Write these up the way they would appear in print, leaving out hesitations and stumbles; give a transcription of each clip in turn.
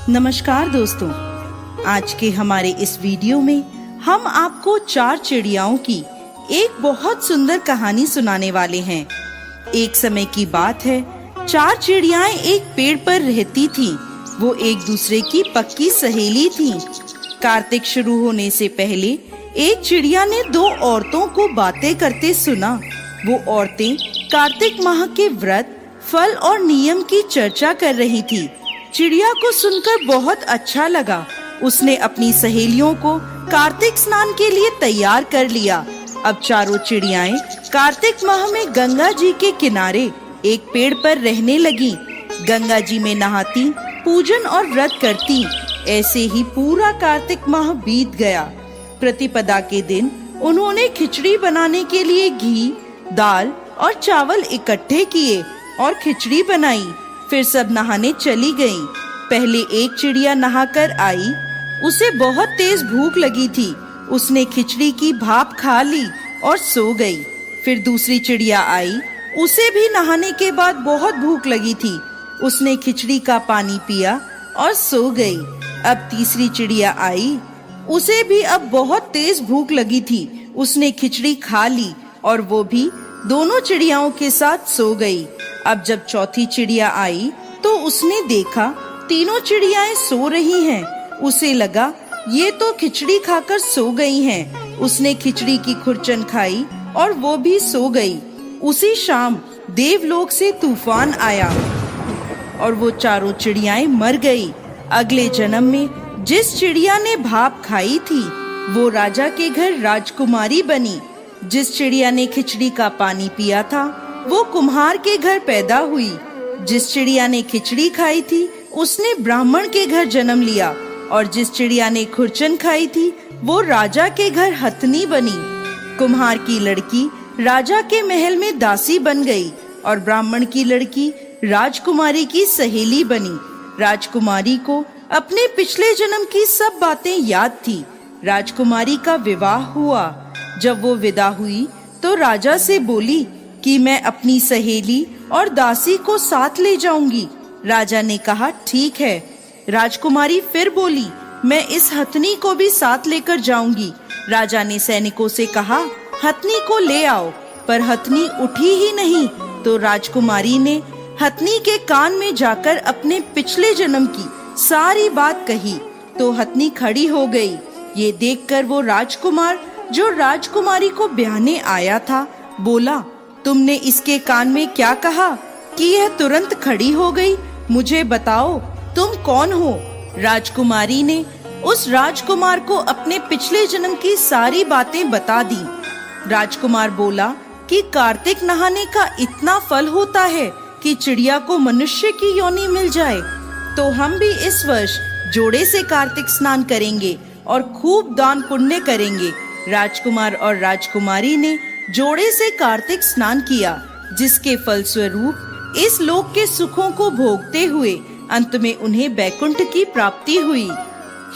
नमस्कार दोस्तों, आज के हमारे इस वीडियो में हम आपको 4 चिड़ियाओं की एक बहुत सुंदर कहानी सुनाने वाले हैं। एक समय की बात है, 4 चिड़ियाएं एक पेड़ पर रहती थीं। वो एक दूसरे की पक्की सहेली थीं। कार्तिक शुरू होने से पहले एक चिड़िया ने 2 औरतों को बातें करते सुना। वो औरतें कार्तिक माह के व्रत, फल और नियम की चर्चा कर रही थी। चिड़िया को सुनकर बहुत अच्छा लगा। उसने अपनी सहेलियों को कार्तिक स्नान के लिए तैयार कर लिया। अब चारों चिड़ियाएं कार्तिक माह में गंगा जी के किनारे एक पेड़ पर रहने लगी। गंगा जी में नहाती, पूजन और व्रत करती। ऐसे ही पूरा कार्तिक माह बीत गया। प्रतिपदा के दिन उन्होंने खिचड़ी बनाने के लिए घी, दाल और चावल इकट्ठे किए और खिचड़ी बनाई। फिर सब नहाने चली गईं। पहले एक चिड़िया नहाकर आई। उसे बहुत तेज भूख लगी थी। उसने खिचड़ी की भाप खा ली और सो गई। फिर दूसरी चिड़िया आई। उसे भी नहाने के बाद बहुत भूख लगी थी। उसने खिचड़ी का पानी पिया और सो गई। अब तीसरी चिड़िया आई। उसे भी अब बहुत तेज भूख लगी थी। उसने खिचड़ी खा ली और वो भी दोनों चिड़ियाओं के साथ सो गई। अब जब चौथी चिड़िया आई तो उसने देखा तीनों चिड़ियाएं सो रही हैं। उसे लगा ये तो खिचड़ी खाकर सो गई हैं। उसने खिचड़ी की खुरचन खाई और वो भी सो गई। उसी शाम देवलोक से तूफान आया और वो चारों चिड़ियाएं मर गई। अगले जन्म में जिस चिड़िया ने भाप खाई थी वो राजा के घर राजकुमारी बनी। जिस चिड़िया ने खिचड़ी का पानी पिया था वो कुम्हार के घर पैदा हुई। जिस चिड़िया ने खिचड़ी खाई थी उसने ब्राह्मण के घर जन्म लिया और जिस चिड़िया ने खुरचन खाई थी वो राजा के घर हथनी बनी। कुम्हार की लड़की राजा के महल में दासी बन गई और ब्राह्मण की लड़की राजकुमारी की सहेली बनी। राजकुमारी को अपने पिछले जन्म की सब बातें याद थी। राजकुमारी का विवाह हुआ। जब वो विदा हुई तो राजा से बोली कि मैं अपनी सहेली और दासी को साथ ले जाऊंगी। राजा ने कहा ठीक है। राजकुमारी फिर बोली मैं इस हथनी को भी साथ लेकर जाऊंगी। राजा ने सैनिकों से कहा हथनी को ले आओ, पर हथनी उठी ही नहीं। तो राजकुमारी ने हथनी के कान में जाकर अपने पिछले जन्म की सारी बात कही तो हथनी खड़ी हो गई। ये देखकर वो राजकुमार जो राजकुमारी को ब्याहने आया था बोला तुमने इसके कान में क्या कहा कि यह तुरंत खड़ी हो गई? मुझे बताओ तुम कौन हो? राजकुमारी ने उस राजकुमार को अपने पिछले जन्म की सारी बातें बता दी। राजकुमार बोला कि कार्तिक नहाने का इतना फल होता है कि चिड़िया को मनुष्य की योनि मिल जाए, तो हम भी इस वर्ष जोड़े से कार्तिक स्नान करेंगे और खूब दान पुण्य करेंगे। राजकुमार और राजकुमारी ने जोड़े से कार्तिक स्नान किया, जिसके फलस्वरूप इस लोक के सुखों को भोगते हुए अंत में उन्हें बैकुंठ की प्राप्ति हुई।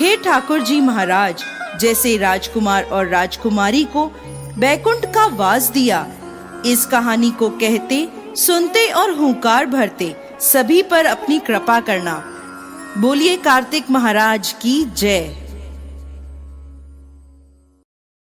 हे ठाकुर जी महाराज, जैसे राजकुमार और राजकुमारी को बैकुंठ का वास दिया, इस कहानी को कहते, सुनते और हुंकार भरते सभी पर अपनी कृपा करना। बोलिए कार्तिक महाराज की जय।